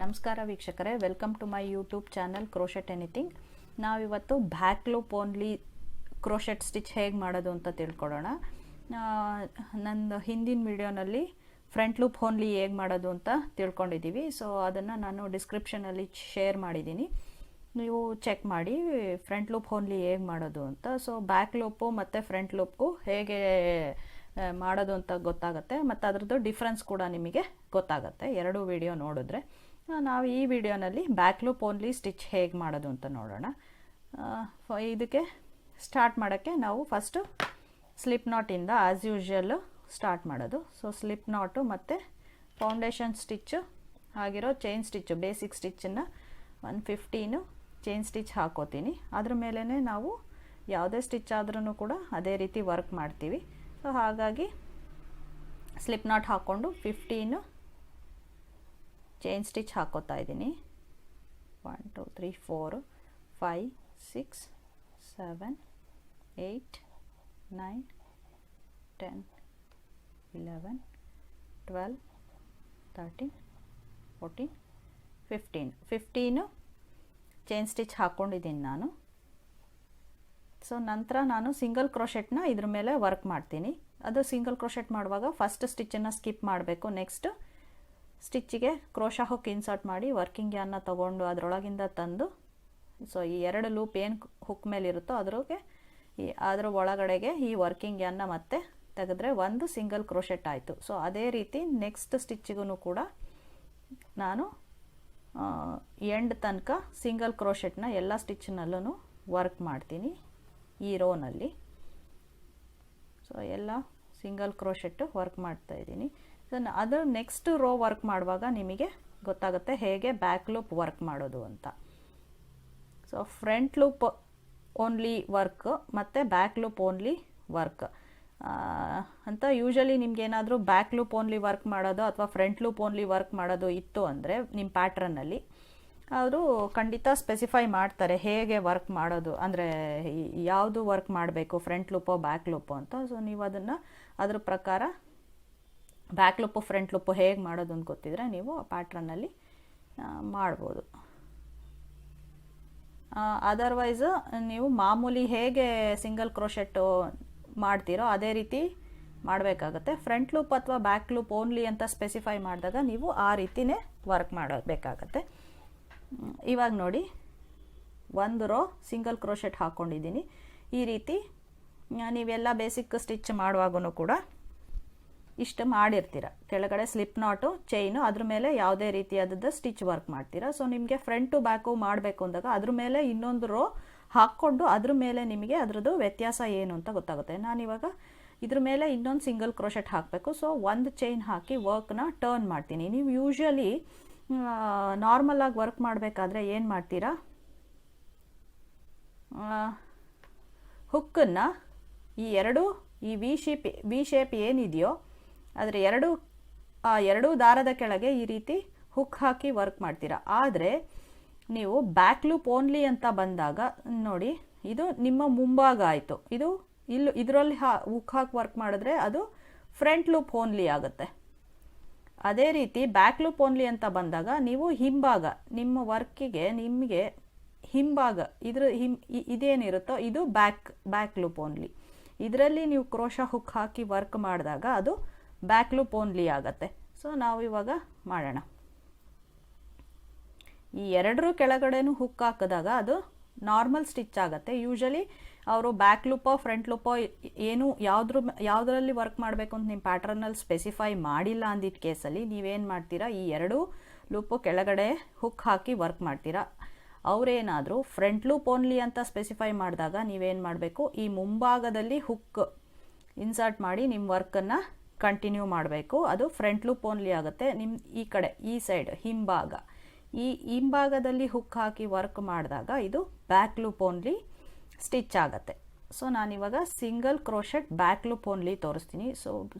ನಮಸ್ಕಾರ ವೀಕ್ಷಕರೇ, welcome to my YouTube channel crochet anything. ನಾವಿವತ್ತು back loop only crochet stitch ಹೇಗೆ ಮಾಡೋದು ಅಂತ ತಿಳ್ಕೊಳ್ಳೋಣ. ನಂದು ಹಿಂದಿನ ವಿಡಿಯೋನಲ್ಲಿ ಫ್ರಂಟ್ ಲೂಪ್ ಓನ್ಲಿ ಹೇಗೆ ಮಾಡೋದು ಅಂತ ತಿಳ್ಕೊಂಡಿದ್ದೀವಿ. ಸೊ ಅದನ್ನು ನಾನು ಡಿಸ್ಕ್ರಿಪ್ಷನಲ್ಲಿ ಶೇರ್ ಮಾಡಿದ್ದೀನಿ, ನೀವು ಚೆಕ್ ಮಾಡಿ ಫ್ರಂಟ್ ಲೂಪ್ ಓನ್ಲಿ ಹೇಗೆ ಮಾಡೋದು ಅಂತ. ಸೊ ಬ್ಯಾಕ್ ಲೂಪು ಮತ್ತು ಫ್ರಂಟ್ ಲೂಪ್ಗೂ ಹೇಗೆ ಮಾಡೋದು ಅಂತ ಗೊತ್ತಾಗುತ್ತೆ, ಮತ್ತು ಅದರದ್ದು ಡಿಫ್ರೆನ್ಸ್ ಕೂಡ ನಿಮಗೆ ಗೊತ್ತಾಗುತ್ತೆ ಎರಡು ವಿಡಿಯೋ ನೋಡಿದ್ರೆ. ನಾವು ಈ ವಿಡಿಯೋನಲ್ಲಿ ಬ್ಯಾಕ್ ಲೂಪ್ ಓನ್ಲಿ ಸ್ಟಿಚ್ ಹೇಗೆ ಮಾಡೋದು ಅಂತ ನೋಡೋಣ. ಇದಕ್ಕೆ ಸ್ಟಾರ್ಟ್ ಮಾಡೋಕ್ಕೆ ನಾವು ಫಸ್ಟು ಸ್ಲಿಪ್ ನಾಟಿಂದ ಆ್ಯಸ್ ಯೂಶ್ವಲ್ ಸ್ಟಾರ್ಟ್ ಮಾಡೋದು. ಸೊ ಸ್ಲಿಪ್ ನಾಟು ಮತ್ತು ಫೌಂಡೇಶನ್ ಸ್ಟಿಚ್ಚು ಆಗಿರೋ ಚೈನ್ ಸ್ಟಿಚ್ಚು, ಬೇಸಿಕ್ ಸ್ಟಿಚ್ಚನ್ನು 115 ಚೈನ್ ಸ್ಟಿಚ್ ಹಾಕೋತೀನಿ. ಅದ್ರ ಮೇಲೇ ನಾವು ಯಾವುದೇ ಸ್ಟಿಚ್ ಆದ್ರೂ ಕೂಡ ಅದೇ ರೀತಿ ವರ್ಕ್ ಮಾಡ್ತೀವಿ. ಸೊ ಹಾಗಾಗಿ ಸ್ಲಿಪ್ ನಾಟ್ ಹಾಕ್ಕೊಂಡು 15 ಚೈನ್ ಸ್ಟಿಚ್ ಹಾಕೋತಾ ಇದ್ದೀನಿ. 1 2 3 4 5 6 7 8 9 10 11 12 13 14 15 ಚೈನ್ ಸ್ಟಿಚ್ ಹಾಕ್ಕೊಂಡಿದ್ದೀನಿ ನಾನು. ಸೊ ನಂತರ ನಾನು ಸಿಂಗಲ್ ಕ್ರೋಶೆಟ್ನ ಇದ್ರ ಮೇಲೆ ವರ್ಕ್ ಮಾಡ್ತೀನಿ. ಅದು ಸಿಂಗಲ್ ಕ್ರೋಶೆಟ್ ಮಾಡುವಾಗ ಫಸ್ಟ್ ಸ್ಟಿಚ್ಚನ್ನು ಸ್ಕಿಪ್ ಮಾಡಬೇಕು. ನೆಕ್ಸ್ಟ್ ಸ್ಟಿಚ್ಚಿಗೆ ಕ್ರೋಶಾ ಹುಕ್ ಇನ್ಸರ್ಟ್ ಮಾಡಿ ವರ್ಕಿಂಗ್ ಯಾನ್ನ ತೊಗೊಂಡು ಅದರೊಳಗಿಂದ ತಂದು, ಸೊ ಈ ಎರಡು ಲೂಪ್ ಏನು ಹುಕ್ ಮೇಲೆ ಇರುತ್ತೋ ಅದರ ಒಳಗಡೆಗೆ ಈ ವರ್ಕಿಂಗ್ ಯಾನ್ನ ಮತ್ತೆ ತೆಗೆದ್ರೆ ಒಂದು ಸಿಂಗಲ್ ಕ್ರೋಶೆಟ್ ಆಯಿತು. ಸೊ ಅದೇ ರೀತಿ ನೆಕ್ಸ್ಟ್ ಸ್ಟಿಚ್ಚಿಗೂ ಕೂಡ ನಾನು ಎಂಡ್ ತನಕ ಸಿಂಗಲ್ ಕ್ರೋಶೆಟ್ನ ಎಲ್ಲ ಸ್ಟಿಚ್ನಲ್ಲೂ ವರ್ಕ್ ಮಾಡ್ತೀನಿ ಈ ರೋನಲ್ಲಿ. ಸೊ ಎಲ್ಲ ಸಿಂಗಲ್ ಕ್ರೋಶೆಟ್ಟು ವರ್ಕ್ ಮಾಡ್ತಾ ಇದ್ದೀನಿ. ಸೊ ಅದು ನೆಕ್ಸ್ಟ್ ರೋ ವರ್ಕ್ ಮಾಡುವಾಗ ನಿಮಗೆ ಗೊತ್ತಾಗುತ್ತೆ ಹೇಗೆ ಬ್ಯಾಕ್ ಲೂಪ್ ವರ್ಕ್ ಮಾಡೋದು ಅಂತ. So front loop only work ಮತ್ತು ಬ್ಯಾಕ್ ಲೂಪ್ ಓನ್ಲಿ ವರ್ಕ್ ಅಂತ ಯೂಶಲಿ ನಿಮ್ಗೇನಾದರೂ ಬ್ಯಾಕ್ ಲೂಪ್ ಓನ್ಲಿ ವರ್ಕ್ ಮಾಡೋದು ಅಥವಾ ಫ್ರಂಟ್ ಲೂಪ್ ಓನ್ಲಿ ವರ್ಕ್ ಮಾಡೋದು ಇತ್ತು ಅಂದರೆ ನಿಮ್ಮ ಪ್ಯಾಟ್ರನ್ನಲ್ಲಿ ಅವರು ಖಂಡಿತ ಸ್ಪೆಸಿಫೈ ಮಾಡ್ತಾರೆ ಹೇಗೆ ವರ್ಕ್ ಮಾಡೋದು, ಅಂದರೆ ಯಾವುದು ವರ್ಕ್ ಮಾಡಬೇಕು, ಫ್ರಂಟ್ ಲೂಪೋ ಬ್ಯಾಕ್ ಲೂಪೋ ಅಂತ. ಸೊ ನೀವು ಅದನ್ನು ಅದ್ರ ಪ್ರಕಾರ ಬ್ಯಾಕ್ ಲೂಪು ಫ್ರಂಟ್ ಲೂಪು ಹೇಗೆ ಮಾಡೋದು ಅಂತ ಗೊತ್ತಿದ್ರೆ ನೀವು ಆ ಪ್ಯಾಟ್ರನ್ನಲ್ಲಿ ಮಾಡ್ಬೋದು. ಅದರ್ವೈಸ್ ನೀವು ಮಾಮೂಲಿ ಹೇಗೆ ಸಿಂಗಲ್ ಕ್ರೋಶೆಟ್ಟು ಮಾಡ್ತೀರೋ ಅದೇ ರೀತಿ ಮಾಡಬೇಕಾಗತ್ತೆ. ಫ್ರಂಟ್ ಲೂಪ್ ಅಥವಾ ಬ್ಯಾಕ್ ಲೂಪ್ ಓನ್ಲಿ ಅಂತ ಸ್ಪೆಸಿಫೈ ಮಾಡಿದಾಗ ನೀವು ಆ ರೀತಿಯೇ ವರ್ಕ್ ಮಾಡಬೇಕಾಗತ್ತೆ. ಇವಾಗ ನೋಡಿ, ಒಂದು ರೋ ಸಿಂಗಲ್ ಕ್ರೋಶೆಟ್ ಹಾಕ್ಕೊಂಡಿದ್ದೀನಿ. ಈ ರೀತಿ ನೀವೆಲ್ಲ ಬೇಸಿಕ್ ಸ್ಟಿಚ್ ಮಾಡುವಾಗೂ ಕೂಡ ಇಷ್ಟು ಮಾಡಿರ್ತೀರ. ಕೆಳಗಡೆ ಸ್ಲಿಪ್ ನಾಟು ಚೈನು, ಅದ್ರ ಮೇಲೆ ಯಾವುದೇ ರೀತಿಯಾದದ್ದು ಸ್ಟಿಚ್ ವರ್ಕ್ ಮಾಡ್ತೀರಾ. ಸೊ ನಿಮಗೆ ಫ್ರಂಟು ಬ್ಯಾಕು ಮಾಡಬೇಕು ಅಂದಾಗ ಅದ್ರ ಮೇಲೆ ಇನ್ನೊಂದು ರೋ ಹಾಕ್ಕೊಂಡು ಅದ್ರ ಮೇಲೆ ನಿಮಗೆ ಅದರದ್ದು ವ್ಯತ್ಯಾಸ ಏನು ಅಂತ ಗೊತ್ತಾಗುತ್ತೆ. ನಾನಿವಾಗ ಇದ್ರ ಮೇಲೆ ಇನ್ನೊಂದು ಸಿಂಗಲ್ ಕ್ರೋಶೆಟ್ ಹಾಕಬೇಕು. ಸೊ ಒಂದು ಚೈನ್ ಹಾಕಿ ವರ್ಕ್ನ ಟರ್ನ್ ಮಾಡ್ತೀನಿ. ನೀವು ಯೂಶ್ವಲಿ ನಾರ್ಮಲಾಗಿ ವರ್ಕ್ ಮಾಡಬೇಕಾದ್ರೆ ಏನು ಮಾಡ್ತೀರಾ, ಹುಕ್ಕನ್ನು ಈ ವಿ ಶೇಪ್ ಏನಿದೆಯೋ ಅದರ ಎರಡೂ ದಾರದ ಕೆಳಗೆ ಈ ರೀತಿ ಹುಕ್ ಹಾಕಿ ವರ್ಕ್ ಮಾಡ್ತೀರಾ. ಆದರೆ ನೀವು ಬ್ಯಾಕ್ ಲೂಪ್ ಓನ್ಲಿ ಅಂತ ಬಂದಾಗ ನೋಡಿ, ಇದು ನಿಮ್ಮ ಮುಂಭಾಗ ಆಯಿತು. ಇದರಲ್ಲಿ ಹುಕ್ ಹಾಕಿ ವರ್ಕ್ ಮಾಡಿದ್ರೆ ಅದು ಫ್ರಂಟ್ ಲೂಪ್ ಓನ್ಲಿ ಆಗುತ್ತೆ. ಅದೇ ರೀತಿ ಬ್ಯಾಕ್ ಲೂಪ್ ಓನ್ಲಿ ಅಂತ ಬಂದಾಗ ನೀವು ಹಿಂಭಾಗ, ನಿಮ್ಮ ವರ್ಕಿಗೆ ನಿಮಗೆ ಹಿಂಭಾಗ ಇದೇನಿರುತ್ತೋ ಇದು ಬ್ಯಾಕ್ ಲೂಪ್ ಓನ್ಲಿ. ಇದರಲ್ಲಿ ನೀವು ಕ್ರೋಶಾ ಹುಕ್ ಹಾಕಿ ವರ್ಕ್ ಮಾಡಿದಾಗ ಅದು ಬ್ಯಾಕ್ ಲೂಪ್ ಓನ್ಲಿ ಆಗುತ್ತೆ. ಸೊ ನಾವು ಇವಾಗ ಮಾಡೋಣ. ಈ ಎರಡರೂ ಕೆಳಗಡೆನೂ ಹುಕ್ ಹಾಕಿದಾಗ ಅದು ನಾರ್ಮಲ್ ಸ್ಟಿಚ್ ಆಗುತ್ತೆ. ಯೂಶಲಿ ಅವರು ಬ್ಯಾಕ್ ಲೂಪೋ ಫ್ರಂಟ್ ಲೂಪೋ ಏನು ಯಾವುದರಲ್ಲಿ ವರ್ಕ್ ಮಾಡಬೇಕು ಅಂತ ನಿಮ್ಮ ಪ್ಯಾಟ್ರನ್ನಲ್ಲಿ ಸ್ಪೆಸಿಫೈ ಮಾಡಿಲ್ಲ ಅಂದಿದ್ದ ಕೇಸಲ್ಲಿ ನೀವೇನು ಮಾಡ್ತೀರಾ, ಈ ಎರಡೂ ಲೂಪು ಕೆಳಗಡೆ ಹುಕ್ ಹಾಕಿ ವರ್ಕ್ ಮಾಡ್ತೀರಾ. ಅವರೇನಾದರೂ ಫ್ರಂಟ್ ಲೂಪ್ ಓನ್ಲಿ ಅಂತ ಸ್ಪೆಸಿಫೈ ಮಾಡಿದಾಗ ನೀವೇನು ಮಾಡಬೇಕು, ಈ ಮುಂಭಾಗದಲ್ಲಿ ಹುಕ್ ಇನ್ಸರ್ಟ್ ಮಾಡಿ ನಿಮ್ಮ ವರ್ಕನ್ನು ಕಂಟಿನ್ಯೂ ಮಾಡಬೇಕು. ಅದು ಫ್ರಂಟ್ ಲೂಪ್ ಓನ್ಲಿ ಆಗುತ್ತೆ. ನಿಮ್ಮ ಈ ಕಡೆ ಈ ಸೈಡ್ ಹಿಂಭಾಗದಲ್ಲಿ ಹುಕ್ ಹಾಕಿ ವರ್ಕ್ ಮಾಡಿದಾಗ ಇದು ಬ್ಯಾಕ್ ಲೂಪ್ ಓನ್ಲಿ ಸ್ಟಿಚ್ ಆಗುತ್ತೆ. ಸೊ ನಾನಿವಾಗ single crochet back loop only ತೋರಿಸ್ತೀನಿ. ಸೊ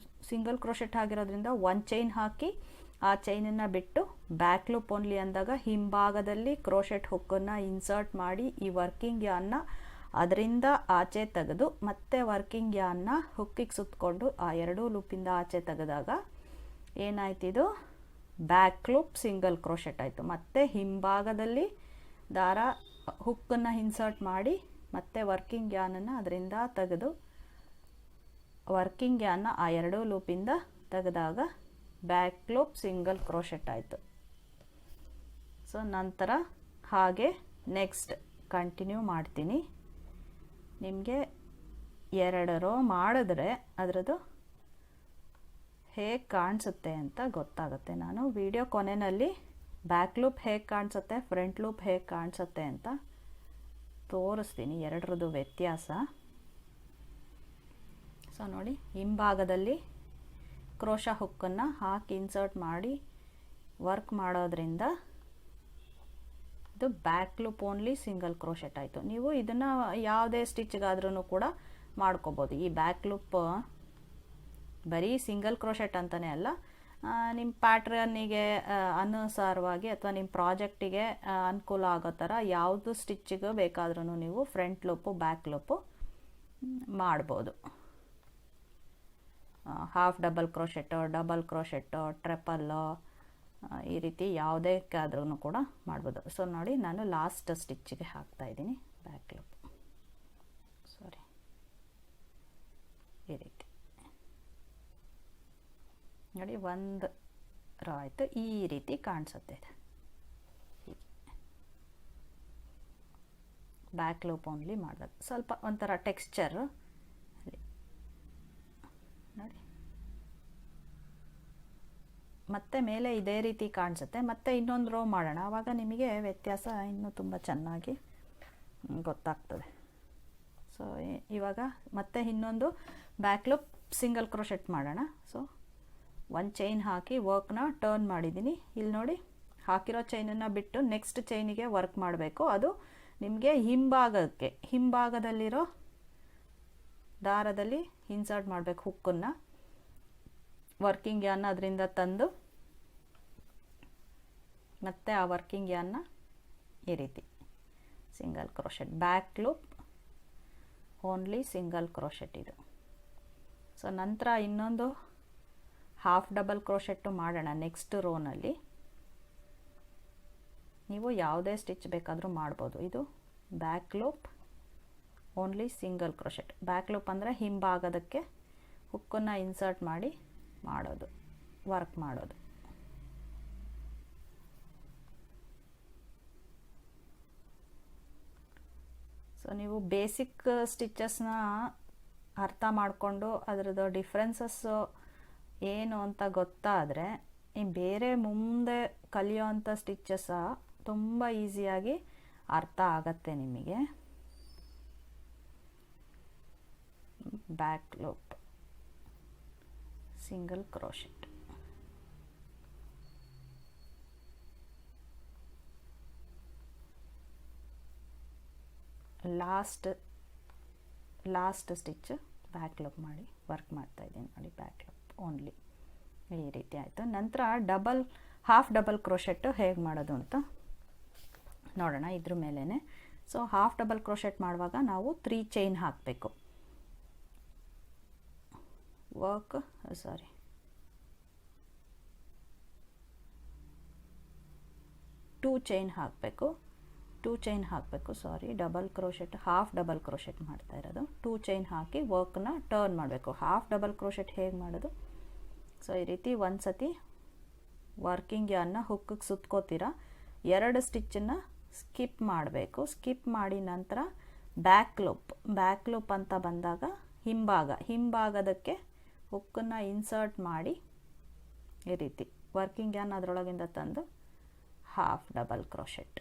ಸಿಂಗಲ್ ಕ್ರೋಶೆಟ್ ಆಗಿರೋದ್ರಿಂದ ಒಂದು ಚೈನ್ ಹಾಕಿ ಆ ಚೈನನ್ನು ಬಿಟ್ಟು ಬ್ಯಾಕ್ ಲೂಪ್ ಓನ್ಲಿ ಅಂದಾಗ ಹಿಂಭಾಗದಲ್ಲಿ ಕ್ರೋಶೆಟ್ ಹುಕ್ಕನ್ನು ಇನ್ಸರ್ಟ್ ಮಾಡಿ ಈ ವರ್ಕಿಂಗ್ ಯಾನ್ನ ಅದರಿಂದ ಆಚೆ ತೆಗೆದು ಮತ್ತೆ ವರ್ಕಿಂಗ್ ಯಾನ್ನ ಹುಕ್ಕಿಗೆ ಸುತ್ತಕೊಂಡು ಆ ಎರಡೂ ಲೂಪಿಂದ ಆಚೆ ತೆಗೆದಾಗ ಏನಾಯ್ತಿದು ಬ್ಯಾಕ್ ಲೂಪ್ ಸಿಂಗಲ್ ಕ್ರೋಶೆಟ್ ಆಯಿತು. ಮತ್ತೆ ಹಿಂಭಾಗದಲ್ಲಿ ದಾರ ಹುಕ್ಕನ್ನು ಇನ್ಸರ್ಟ್ ಮಾಡಿ ಮತ್ತೆ ವರ್ಕಿಂಗ್ ಯಾನನ್ನು ಅದರಿಂದ ತೆಗೆದು ವರ್ಕಿಂಗ್ ಯಾನ್ನ ಆ ಎರಡೂ ಲೂಪಿಂದ ತೆಗೆದಾಗ ಬ್ಯಾಕ್ ಲೂಪ್ ಸಿಂಗಲ್ ಕ್ರೋಶೆಟ್ ಆಯಿತು. ಸೊ ನಂತರ ಹಾಗೆ ನೆಕ್ಸ್ಟ್ ಕಂಟಿನ್ಯೂ ಮಾಡ್ತೀನಿ. ನಿಮಗೆ 2 ರೋ ಮಾಡಿದ್ರೆ ಅದರದ್ದು ಹೇಗೆ ಕಾಣಿಸುತ್ತೆ ಅಂತ ಗೊತ್ತಾಗುತ್ತೆ. ನಾನು ವಿಡಿಯೋ ಕೊನೆಯಲ್ಲಿ ಬ್ಯಾಕ್ ಲೂಪ್ ಹೇಗೆ ಕಾಣಿಸುತ್ತೆ, ಫ್ರಂಟ್ ಲೂಪ್ ಹೇಗೆ ಕಾಣಿಸುತ್ತೆ ಅಂತ ತೋರಿಸ್ತೀನಿ, ಎರಡರದ್ದು ವ್ಯತ್ಯಾಸ. ಸೊ ನೋಡಿ, ಹಿಂಭಾಗದಲ್ಲಿ ಕ್ರೋಶಾ ಹುಕ್ಕನ್ನು ಹಾಕಿ ಇನ್ಸರ್ಟ್ ಮಾಡಿ ವರ್ಕ್ ಮಾಡೋದ್ರಿಂದ ಇದು back loop only single crochet ಆಯಿತು. ನೀವು ಇದನ್ನು ಯಾವುದೇ ಸ್ಟಿಚ್ಗಾದ್ರೂ ಕೂಡ ಮಾಡ್ಕೋಬೋದು. ಈ ಬ್ಯಾಕ್ ಲೂಪ್ ಬರೀ ಸಿಂಗಲ್ ಕ್ರೋಶೆಟ್ ಅಂತಲೇ ಅಲ್ಲ, ನಿಮ್ಮ ಪ್ಯಾಟ್ರನ್ನಿಗೆ ಅನುಸಾರವಾಗಿ ಅಥವಾ ನಿಮ್ಮ ಪ್ರಾಜೆಕ್ಟಿಗೆ ಅನುಕೂಲ ಆಗೋ ಥರ ಯಾವುದು ಸ್ಟಿಚ್ಚಿಗೆ ಬೇಕಾದ್ರೂ ನೀವು ಫ್ರಂಟ್ ಲೂಪು ಬ್ಯಾಕ್ ಲೂಪು ಮಾಡ್ಬೋದು. Half double crochet, double crochet, triple, ಈ ರೀತಿ ಯಾವುದಕ್ಕಾದ್ರೂ ಕೂಡ ಮಾಡ್ಬೋದು. ಸೊ ನೋಡಿ, ನಾನು ಲಾಸ್ಟ್ ಸ್ಟಿಚ್ಚಿಗೆ ಹಾಕ್ತಾಯಿದ್ದೀನಿ ಬ್ಯಾಕ್ ಲೂಪ್. ಸಾರಿ, ಈ ರೀತಿ ನೋಡಿ, ಒಂದು ರೋ ಆಯಿತು. ಈ ರೀತಿ ಕಾಣಿಸುತ್ತೆ ಇದು. ಬ್ಯಾಕ್ ಲೂಪ್ ಓನ್ಲಿ ಮಾಡೋದು ಸ್ವಲ್ಪ ಒಂಥರ ಟೆಕ್ಸ್ಚರ್ ನೋಡಿ. ಮತ್ತೆ ಮೇಲೆ ಇದೇ ರೀತಿ ಕಾಣಿಸುತ್ತೆ. ಮತ್ತೆ ಇನ್ನೊಂದು ರೋ ಮಾಡೋಣ, ಆವಾಗ ನಿಮಗೆ ವ್ಯತ್ಯಾಸ ಇನ್ನೂ ತುಂಬ ಚೆನ್ನಾಗಿ ಗೊತ್ತಾಗ್ತದೆ. ಸೊ ಇವಾಗ ಮತ್ತೆ ಇನ್ನೊಂದು ಬ್ಯಾಕ್ ಲೂಪ್ ಸಿಂಗಲ್ ಕ್ರೋಶೆಟ್ ಮಾಡೋಣ. ಸೊ ಒಂದು ಚೈನ್ ಹಾಕಿ ವರ್ಕ್ನ ಟರ್ನ್ ಮಾಡಿದ್ದೀನಿ. ಇಲ್ಲಿ ನೋಡಿ, ಹಾಕಿರೋ ಚೈನನ್ನು ಬಿಟ್ಟು ನೆಕ್ಸ್ಟ್ ಚೈನಿಗೆ ವರ್ಕ್ ಮಾಡಬೇಕು. ಅದು ನಿಮಗೆ ಹಿಂಭಾಗದಲ್ಲಿರೋ ದಾರದಲ್ಲಿ ಇನ್ಸರ್ಟ್ ಮಾಡಬೇಕು ಹುಕ್ಕನ್ನು. ವರ್ಕಿಂಗ್ ಯಾನ್ನ ಅದರಿಂದ ತಂದು ಮತ್ತೆ ಆ ವರ್ಕಿಂಗ್ ಯಾನ್ನ ಈ ರೀತಿ single crochet, back loop only single crochet ಇದು. ಸೊ ನಂತರ ಇನ್ನೊಂದು ಹಾಫ್ ಡಬಲ್ ಕ್ರೋಶೆಟ್ಟು ಮಾಡೋಣ ನೆಕ್ಸ್ಟ್ ರೋನಲ್ಲಿ. ನೀವು ಯಾವುದೇ ಸ್ಟಿಚ್ ಬೇಕಾದರೂ ಮಾಡ್ಬೋದು. ಇದು back loop only single crochet. Back loop ಅಂದರೆ ಹಿಂಭಾಗದಕ್ಕೆ ಹುಕ್ಕನ್ನು ಇನ್ಸರ್ಟ್ ಮಾಡಿ ಮಾಡೋದು, ವರ್ಕ್ ಮಾಡೋದು. ಸೊ ನೀವು ಬೇಸಿಕ್ ಸ್ಟಿಚಸ್ನ ಅರ್ಥ ಮಾಡಿಕೊಂಡು ಅದರದ್ದು ಡಿಫ್ರೆನ್ಸಸ್ಸು ಏನು ಅಂತ ಗೊತ್ತಾದರೆ ಬೇರೆ ಮುಂದೆ ಕಲಿಯೋವಂಥ ಸ್ಟಿಚಸ್ ತುಂಬ ಈಸಿಯಾಗಿ ಅರ್ಥ ಆಗತ್ತೆ ನಿಮಗೆ. Back loop single crochet, last stitch back loop ಮಾಡಿ ವರ್ಕ್ ಮಾಡ್ತಾ ಇದ್ದೀನಿ ನೋಡಿ. ಬ್ಯಾಕ್ ಲೂಪ್ ಓನ್ಲಿ ಈ ರೀತಿ ಆಯಿತು. ನಂತರ ಹಾಫ್ ಡಬಲ್ ಕ್ರೋಶೆಟ್ಟು ಹೇಗೆ ಮಾಡೋದು ಅಂತ ನೋಡೋಣ ಇದ್ರ ಮೇಲೇ. ಸೊ ಹಾಫ್ ಡಬಲ್ ಕ್ರೋಶೆಟ್ ಮಾಡುವಾಗ ನಾವು 3 ಚೈನ್ ಹಾಕಬೇಕು. ಟೂ ಚೈನ್ ಹಾಕಬೇಕು. Double crochet, half double crochet ಮಾಡ್ತಾ ಇರೋದು. 2 ಚೈನ್ ಹಾಕಿ ವರ್ಕ್ನ ಟರ್ನ್ ಮಾಡಬೇಕು. ಹಾಫ್ ಡಬಲ್ ಕ್ರೋಶೆಟ್ ಹೇಗೆ ಮಾಡೋದು? ಸೊ ಈ ರೀತಿ ಒಂದು ಸತಿ ವರ್ಕಿಂಗ್ ಯಾನ್ನ ಹುಕ್ಕಿಗೆ ಸುತ್ಕೋತೀರ, 2 ಸ್ಟಿಚ್ಚನ್ನು ಸ್ಕಿಪ್ ಮಾಡಬೇಕು. ಸ್ಕಿಪ್ ಮಾಡಿ ನಂತರ ಬ್ಯಾಕ್ ಲೂಪ್ ಅಂತ ಬಂದಾಗ ಹಿಂಭಾಗದಕ್ಕೆ ಹುಕ್ಕನ್ನು ಇನ್ಸರ್ಟ್ ಮಾಡಿ ಈ ರೀತಿ ವರ್ಕಿಂಗ್ ಯಾನ್ ಅದರೊಳಗಿಂದ ತಂದು half double crochet,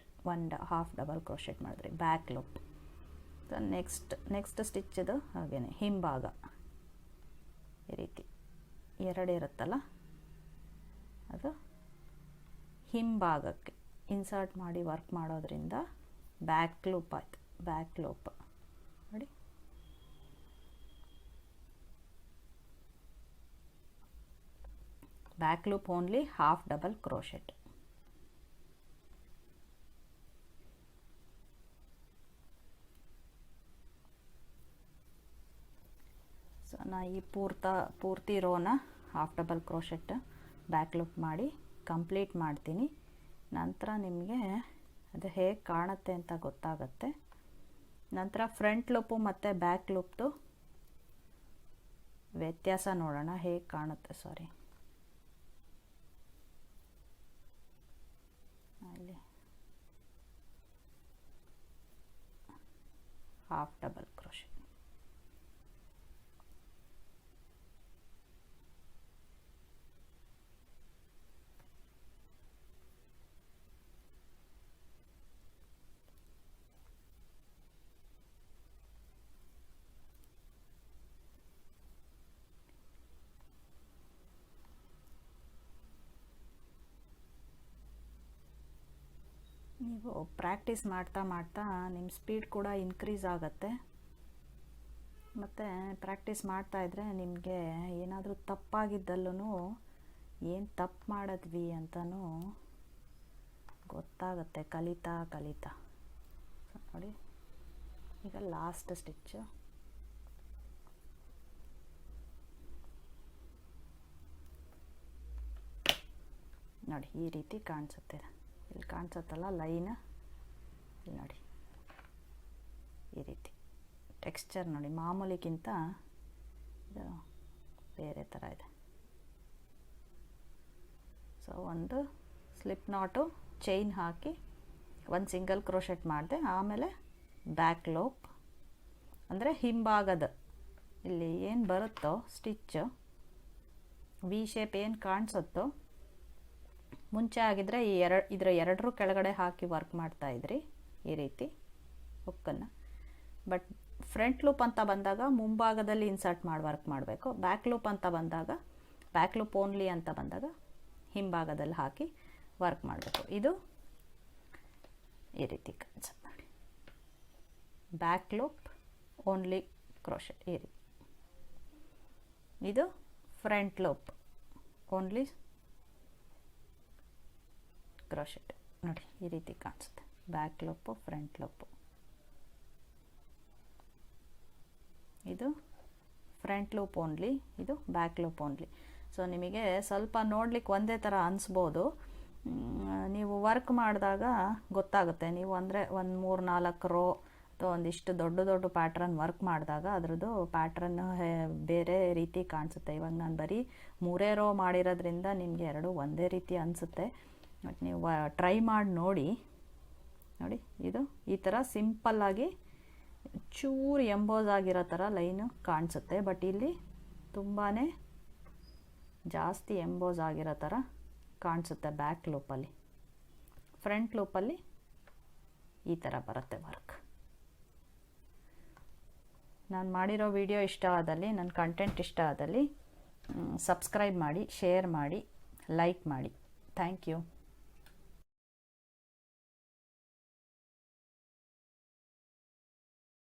half double crochet ಮಾಡಿದ್ರಿ ಬ್ಯಾಕ್ ಲೂಪ್. ನೆಕ್ಸ್ಟ್ ಸ್ಟಿಚ್ಚದು ಹಾಗೇನೆ ಹಿಂಭಾಗ ಈ ರೀತಿ 2 ಇರುತ್ತಲ್ಲ, ಅದು ಹಿಂಭಾಗಕ್ಕೆ ಇನ್ಸರ್ಟ್ ಮಾಡಿ ವರ್ಕ್ ಮಾಡೋದ್ರಿಂದ ಬ್ಯಾಕ್ ಲೂಪ್ ಆಯಿತು. ಬ್ಯಾಕ್ ಲೂಪ್ ನೋಡಿ, back loop only half double crochet. So ನಾ ಈ ಪೂರ್ತಿ ರೋನ half double crochet back loop ಮಾಡಿ ಕಂಪ್ಲೀಟ್ ಮಾಡ್ತೀನಿ. ನಂತರ ನಿಮಗೆ ಅದು ಹೇಗೆ ಕಾಣುತ್ತೆ ಅಂತ ಗೊತ್ತಾಗುತ್ತೆ. ನಂತರ ಫ್ರಂಟ್ ಲೂಪು ಮತ್ತು ಬ್ಯಾಕ್ ಲೂಪ್ದು ವ್ಯತ್ಯಾಸ ನೋಡೋಣ ಹೇಗೆ ಕಾಣುತ್ತೆ. ಸಾರಿ, ಅಲ್ಲಿ ಹಾಫ್ ಡಬಲ್ ಕ್ರೋಶೆ. ನೀವು ಪ್ರಾಕ್ಟೀಸ್ ಮಾಡ್ತಾ ಮಾಡ್ತಾ ನಿಮ್ಮ ಸ್ಪೀಡ್ ಕೂಡ ಇನ್ಕ್ರೀಸ್ ಆಗುತ್ತೆ. ಮತ್ತು ಪ್ರಾಕ್ಟೀಸ್ ಮಾಡ್ತಾಯಿದ್ರೆ ನಿಮಗೆ ಏನಾದರೂ ತಪ್ಪಾಗಿದ್ದಲ್ಲೂ ಏನು ತಪ್ಪು ಮಾಡಿದ್ವಿ ಅಂತಲೂ ಗೊತ್ತಾಗುತ್ತೆ ಕಲಿತಾ ಕಲಿತಾ. ನೋಡಿ, ಈಗ ಲಾಸ್ಟ್ ಸ್ಟಿಚ್ಚು. ನೋಡಿ ಈ ರೀತಿ ಕಾಣಿಸುತ್ತೆ. ಇಲ್ಲಿ ಕಾಣಿಸುತ್ತಲ್ಲ ಲೈನ್, ಇಲ್ಲಿ ನೋಡಿ ಈ ರೀತಿ ಟೆಕ್ಸ್ಚರ್ ನೋಡಿ, ಮಾಮೂಲಿಗಿಂತ ಇದು ಬೇರೆ ಥರ ಇದೆ. ಸೊ ಒಂದು ಸ್ಲಿಪ್ ನಾಟು ಚೈನ್ ಹಾಕಿ ಒಂದು ಸಿಂಗಲ್ ಕ್ರೋಶೆಟ್ ಮಾಡಿದೆ. ಆಮೇಲೆ ಬ್ಯಾಕ್ ಲೂಪ್ ಅಂದರೆ ಹಿಂಭಾಗದ ಇಲ್ಲಿ ಏನು ಬರುತ್ತೋ ಸ್ಟಿಚ್ಚು ವಿ ಶೇಪ್ ಏನು ಕಾಣಿಸುತ್ತೋ, ಮುಂಚೆ ಆಗಿದ್ದರೆ ಇದರ ಎರಡರ ಕೆಳಗಡೆ ಹಾಕಿ ವರ್ಕ್ ಮಾಡ್ತಾಯಿದ್ರಿ ಈ ರೀತಿ ಹುಕ್ಕನ್ನು. ಬಟ್ ಫ್ರಂಟ್ ಲೂಪ್ ಅಂತ ಬಂದಾಗ ಮುಂಭಾಗದಲ್ಲಿ ಇನ್ಸರ್ಟ್ ಮಾಡಿ ವರ್ಕ್ ಮಾಡಬೇಕು. ಬ್ಯಾಕ್ ಲೂಪ್ ಅಂತ ಬಂದಾಗ, ಬ್ಯಾಕ್ ಲೂಪ್ ಓನ್ಲಿ ಅಂತ ಬಂದಾಗ ಹಿಂಭಾಗದಲ್ಲಿ ಹಾಕಿ ವರ್ಕ್ ಮಾಡಬೇಕು. ಇದು ಈ ರೀತಿ ಕಾಣಿಸುತ್ತೆ ನೋಡಿ, ಬ್ಯಾಕ್ ಲೂಪ್ ಓನ್ಲಿ ಕ್ರೋಶೆ ಈ ರೀತಿ. ಇದು ಫ್ರಂಟ್ ಲೂಪ್ ಓನ್ಲಿ ಕ್ರೋಶೆಟ್ ನೋಡಿ ಈ ರೀತಿ ಕಾಣಿಸುತ್ತೆ. Back loop, front loop. ಇದು ಫ್ರಂಟ್ ಲೂಪ್ ಓನ್ಲಿ, ಇದು ಬ್ಯಾಕ್ ಲೂಪ್ ಓನ್ಲಿ. ಸೊ ನಿಮಗೆ ಸ್ವಲ್ಪ ನೋಡ್ಲಿಕ್ಕೆ ಒಂದೇ ಥರ ಅನಿಸ್ಬೋದು, ನೀವು ವರ್ಕ್ ಮಾಡಿದಾಗ ಗೊತ್ತಾಗುತ್ತೆ. ನೀವು ಅಂದರೆ ಒಂದು 3-4 ರೋ ಅಥವಾ ಒಂದಿಷ್ಟು ದೊಡ್ಡ ದೊಡ್ಡ ಪ್ಯಾಟ್ರನ್ ವರ್ಕ್ ಮಾಡಿದಾಗ ಅದರದ್ದು ಪ್ಯಾಟ್ರನ್ ಬೇರೆ ರೀತಿ ಕಾಣಿಸುತ್ತೆ. ಇವಾಗ ನಾನು ಬರೀ 3 ರೋ ಮಾಡಿರೋದ್ರಿಂದ ನಿಮಗೆ ಎರಡು ಒಂದೇ ರೀತಿ ಅನಿಸುತ್ತೆ. ಬಟ್ ನೀವು ಟ್ರೈ ಮಾಡಿ ನೋಡಿ. ನೋಡಿ ಇದು ಈ ಥರ ಸಿಂಪಲ್ಲಾಗಿ ಚೂರು ಎಂಬೋಸ್ ಆಗಿರೋ ಥರ ಲೈನು ಕಾಣಿಸುತ್ತೆ. ಬಟ್ ಇಲ್ಲಿ ತುಂಬಾ ಜಾಸ್ತಿ ಎಂಬೋಸ್ ಆಗಿರೋ ಥರ ಕಾಣಿಸುತ್ತೆ ಬ್ಯಾಕ್ ಲೂಪಲ್ಲಿ. ಫ್ರಂಟ್ ಲೂಪಲ್ಲಿ ಈ ಥರ ಬರುತ್ತೆ ವರ್ಕ್. ನಾನು ಮಾಡಿರೋ ವಿಡಿಯೋ ಇಷ್ಟ ಆದಲ್ಲಿ, ನನ್ನ ಕಂಟೆಂಟ್ ಇಷ್ಟ ಆದಲ್ಲಿ ಸಬ್ಸ್ಕ್ರೈಬ್ ಮಾಡಿ, ಶೇರ್ ಮಾಡಿ, ಲೈಕ್ ಮಾಡಿ. Thank you.